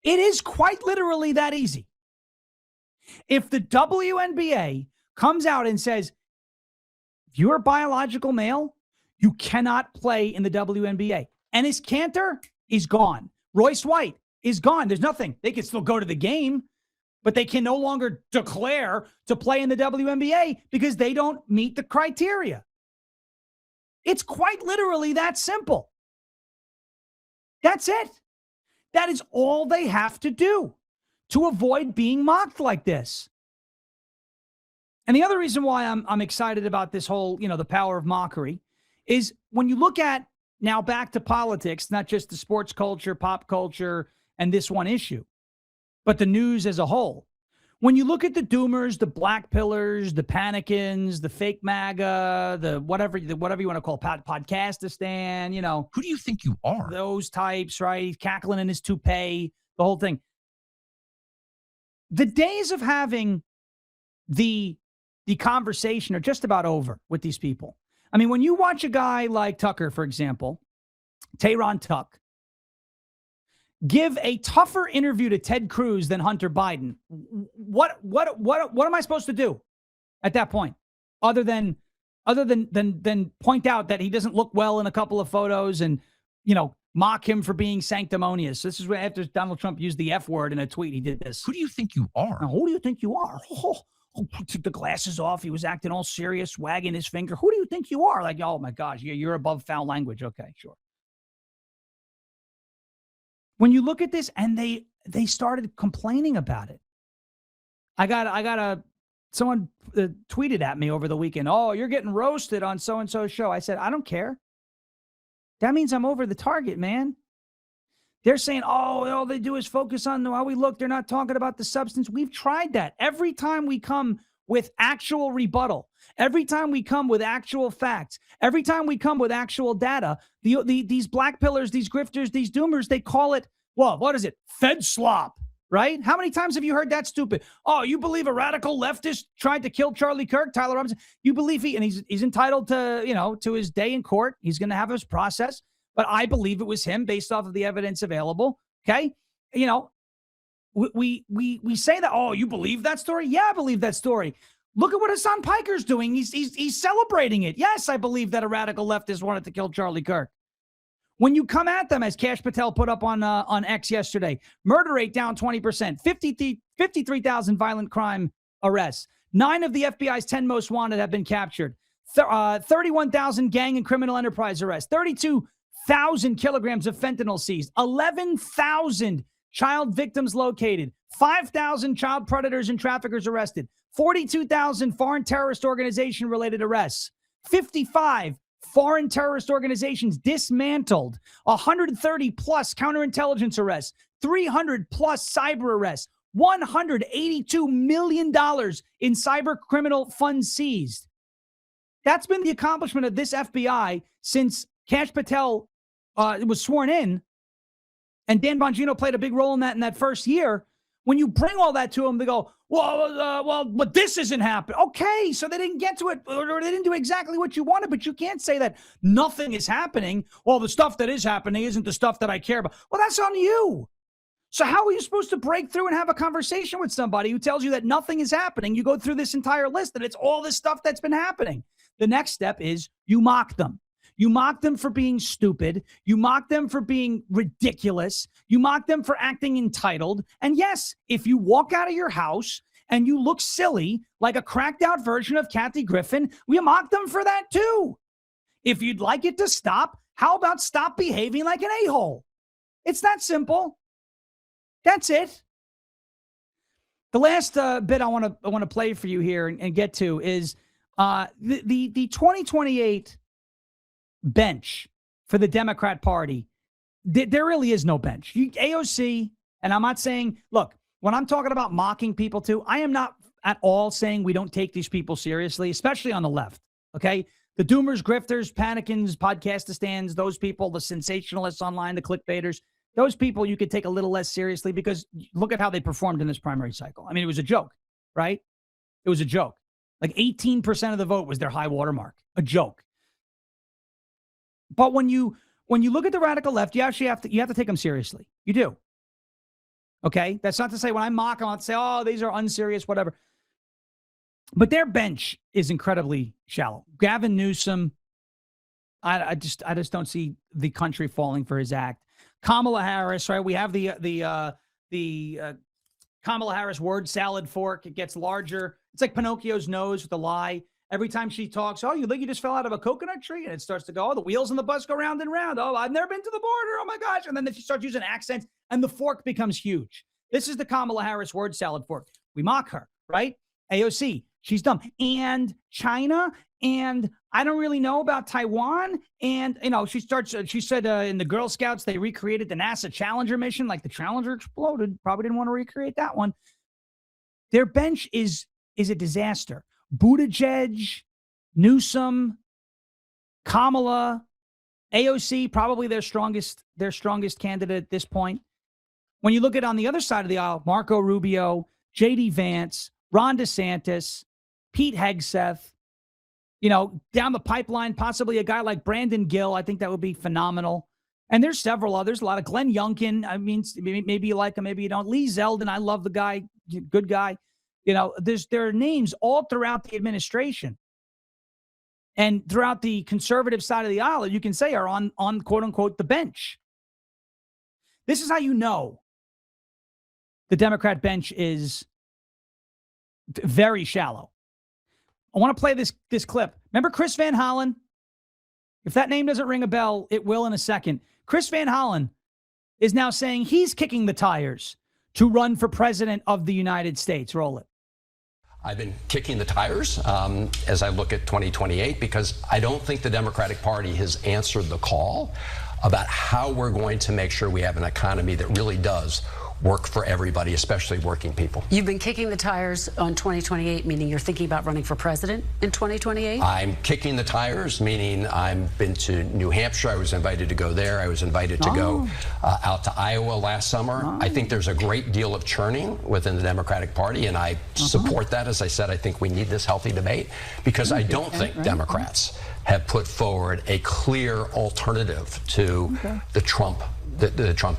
It is quite literally that easy. If the WNBA comes out and says, if you're a biological male, you cannot play in the WNBA. Enes Kanter is gone. Royce White is gone. There's nothing. They can still go to the game, but they can no longer declare to play in the WNBA because they don't meet the criteria. It's quite literally that simple. That's it. That is all they have to do to avoid being mocked like this. And the other reason why I'm excited about this whole, the power of mockery is when you look at now back to politics, not just the sports culture, pop culture, and this one issue, but the news as a whole. When you look at the doomers, the black pillars, the panicans, the fake MAGA, the whatever you want to call podcastistan, you know. Who do you think you are? Those types, right? He's cackling in his toupee, the whole thing. The days of having the conversation are just about over with these people. I mean, when you watch a guy like Tucker, for example, Tehran Tuck, give a tougher interview to Ted Cruz than Hunter Biden, what am I supposed to do at that point? Other than point out that he doesn't look well in a couple of photos and, you know, mock him for being sanctimonious. This is after Donald Trump used the F word in a tweet. He did this. Who do you think you are? Now, who do you think you are? Took the glasses off. He was acting all serious, wagging his finger. Who do you think you are? Like, oh my gosh, you're above foul language. Okay, sure. When you look at this, and they started complaining about it. Someone tweeted at me over the weekend, oh, you're getting roasted on so-and-so's show. I said, I don't care. That means I'm over the target, man. They're saying, oh, all they do is focus on how we look. They're not talking about the substance. We've tried that. Every time we come with actual rebuttal, every time we come with actual facts, every time we come with actual data, these black pillars, these grifters, these doomers, they call it, well, what is it? Fed slop, right? How many times have you heard that stupid? Oh, you believe a radical leftist tried to kill Charlie Kirk, Tyler Robinson? You believe he's entitled to, you know, to his day in court. He's going to have his process. But I believe it was him based off of the evidence available. Okay. You know, we say that, oh, you believe that story? Yeah, I believe that story. Look at what Hassan Piker's doing. He's celebrating it. Yes, I believe that a radical leftist wanted to kill Charlie Kirk. When you come at them, as Kash Patel put up on X yesterday, murder rate down 20%, 53,000 violent crime arrests. 9 of the FBI's 10 most wanted have been captured. 31,000 gang and criminal enterprise arrests. 32,000 kilograms of fentanyl seized. 11,000 child victims located. 5,000 child predators and traffickers arrested. 42,000 foreign terrorist organization related arrests. 55 foreign terrorist organizations dismantled. 130 plus counterintelligence arrests. 300 plus cyber arrests. $182 million in cyber criminal funds seized. That's been the accomplishment of this FBI since Kash Patel was sworn in, and Dan Bongino played a big role in that first year. When you bring all that to them, they go, well, but this isn't happening. Okay, so they didn't get to it, or they didn't do exactly what you wanted, but you can't say that nothing is happening. Well, the stuff that is happening isn't the stuff that I care about. Well, that's on you. So how are you supposed to break through and have a conversation with somebody who tells you that nothing is happening? You go through this entire list, and it's all this stuff that's been happening. The next step is you mock them. You mock them for being stupid. You mock them for being ridiculous. You mock them for acting entitled. And yes, if you walk out of your house and you look silly, like a cracked out version of Kathy Griffin, we mock them for that too. If you'd like it to stop, how about stop behaving like an a-hole? It's that simple. That's it. The last bit I want to play for you here and get to is the 2028 bench for the Democrat Party. There really is no bench. AOC, and I'm not saying, look, when I'm talking about mocking people too, I am not at all saying we don't take these people seriously, especially on the left, okay? The doomers, grifters, panicans, podcastistans, those people, the sensationalists online, the clickbaiters, those people you could take a little less seriously because look at how they performed in this primary cycle. I mean, it was a joke, right? It was a joke. Like 18% of the vote was their high watermark. A joke. But when you look at the radical left, you actually have to take them seriously. You do. Okay? That's not to say when I mock them, I'll say, oh, these are unserious, whatever. But their bench is incredibly shallow. Gavin Newsom, I just don't see the country falling for his act. Kamala Harris, right? We have the Kamala Harris word salad fork. It gets larger. It's like Pinocchio's nose with the lie. Every time she talks, oh, you think you just fell out of a coconut tree? And it starts to go, oh, the wheels on the bus go round and round. Oh, I've never been to the border. Oh, my gosh. And then she starts using accents, and the fork becomes huge. This is the Kamala Harris word salad fork. We mock her, right? AOC, she's dumb. And China, and I don't really know about Taiwan. And, you know, she said in the Girl Scouts, they recreated the NASA Challenger mission, like the Challenger exploded. Probably didn't want to recreate that one. Their bench is a disaster. Buttigieg, Newsom, Kamala, AOC, probably their strongest candidate at this point. When you look at on the other side of the aisle, Marco Rubio, J.D. Vance, Ron DeSantis, Pete Hegseth, down the pipeline, possibly a guy like Brandon Gill. I think that would be phenomenal. And there's several others, a lot of Glenn Youngkin. I mean, maybe you like him, maybe you don't. Lee Zeldin, I love the guy, good guy. There are names all throughout the administration and throughout the conservative side of the aisle, you can say are on quote unquote the bench. This is how you know the Democrat bench is very shallow. I want to play this clip. Remember Chris Van Hollen? If that name doesn't ring a bell, it will in a second. Chris Van Hollen is now saying he's kicking the tires to run for president of the United States. Roll it. I've been kicking the tires as I look at 2028 because I don't think the Democratic Party has answered the call about how we're going to make sure we have an economy that really does work for everybody, especially working people. You've been kicking the tires on 2028, meaning you're thinking about running for president in 2028? I'm kicking the tires, meaning I've been to New Hampshire. I was invited to go there. I was invited to go out to Iowa last summer. I think there's a great deal of churning within the Democratic Party, and I support that. As I said, I think we need this healthy debate because I don't think Democrats have put forward a clear alternative to the Trump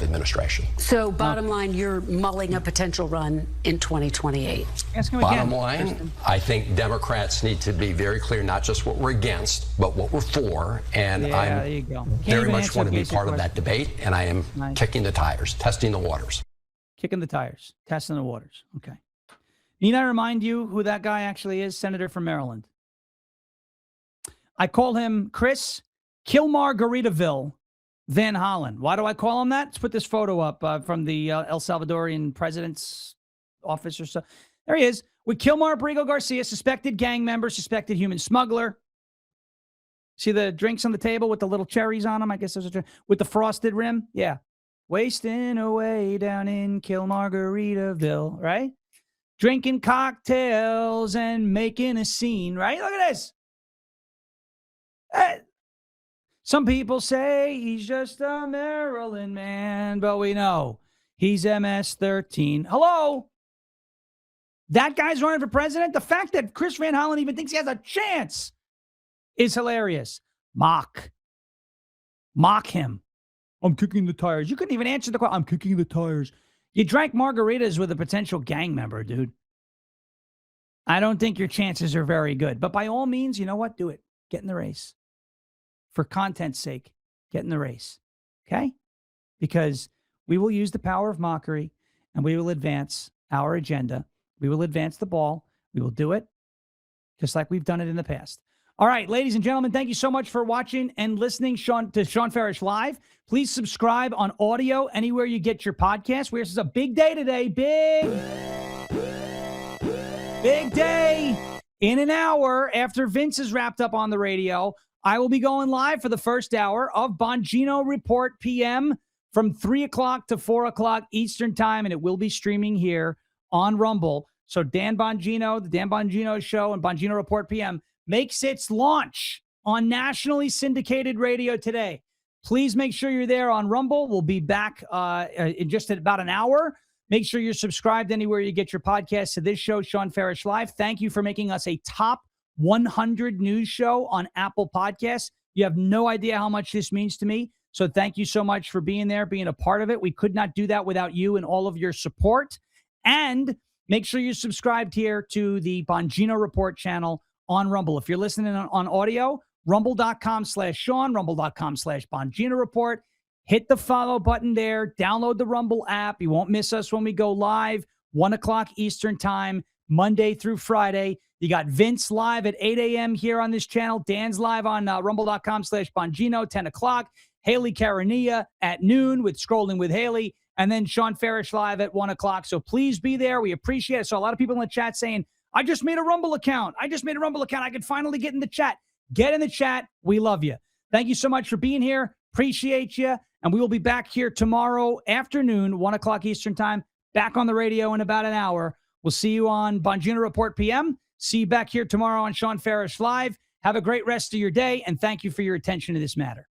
administration. So bottom line, you're mulling a potential run in 2028. Bottom line, I think Democrats need to be very clear, not just what we're against, but what we're for. And I very much want to be part of that debate. And I am kicking the tires, testing the waters. Kicking the tires, testing the waters. Okay. Need I remind you who that guy actually is? Senator from Maryland. I call him Chris Kilmargaritaville Van Hollen. Why do I call him that? Let's put this photo up from the El Salvadorian president's office or so. There he is with Kilmar Abrigo Garcia, suspected gang member, suspected human smuggler. See the drinks on the table with the little cherries on them? I guess those are with the frosted rim. Yeah. Wasting away down in Kilmargaritaville, right? Drinking cocktails and making a scene, right? Look at this. Some people say he's just a Maryland man, but we know he's MS-13. Hello? That guy's running for president? The fact that Chris Van Hollen even thinks he has a chance is hilarious. Mock him. I'm kicking the tires. You couldn't even answer the question. I'm kicking the tires. You drank margaritas with a potential gang member, dude. I don't think your chances are very good. But by all means, you know what? Do it. Get in the race. For content's sake, get in the race, okay? Because we will use the power of mockery and we will advance our agenda. We will advance the ball. We will do it just like we've done it in the past. All right, ladies and gentlemen, thank you so much for watching and listening to Shawn Farash Live. Please subscribe on audio anywhere you get your podcast. This is a big day today. Big day. In an hour after Vince is wrapped up on the radio, I will be going live for the first hour of Bongino Report PM from 3 o'clock to 4 o'clock Eastern time, and it will be streaming here on Rumble. So Dan Bongino, the Dan Bongino Show and Bongino Report PM makes its launch on nationally syndicated radio today. Please make sure you're there on Rumble. We'll be back in just about an hour. Make sure you're subscribed anywhere you get your podcast to this show, Shawn Farash Live. Thank you for making us a top 100 news show on Apple Podcasts. You have no idea how much this means to me. So thank you so much for being there, being a part of it. We could not do that without you and all of your support. And make sure you're subscribed here to the Bongino Report channel on Rumble. If you're listening on audio, rumble.com/Shawn, rumble.com/Bongino Report. Hit the follow button there. Download the Rumble app. You won't miss us when we go live, 1 o'clock Eastern time, Monday through Friday. You got Vince live at 8 a.m. here on this channel. Dan's live on rumble.com/Bongino, 10 o'clock. Haley Karania at noon with Scrolling with Haley. And then Shawn Farash live at 1 o'clock. So please be there. We appreciate it. So a lot of people in the chat saying, I just made a Rumble account. I could finally get in the chat. Get in the chat. We love you. Thank you so much for being here. Appreciate you. And we will be back here tomorrow afternoon, 1 o'clock Eastern time, back on the radio in about an hour We'll see you on Bongino Report PM. See you back here tomorrow on Shawn Ferris Live. Have a great rest of your day, and thank you for your attention to this matter.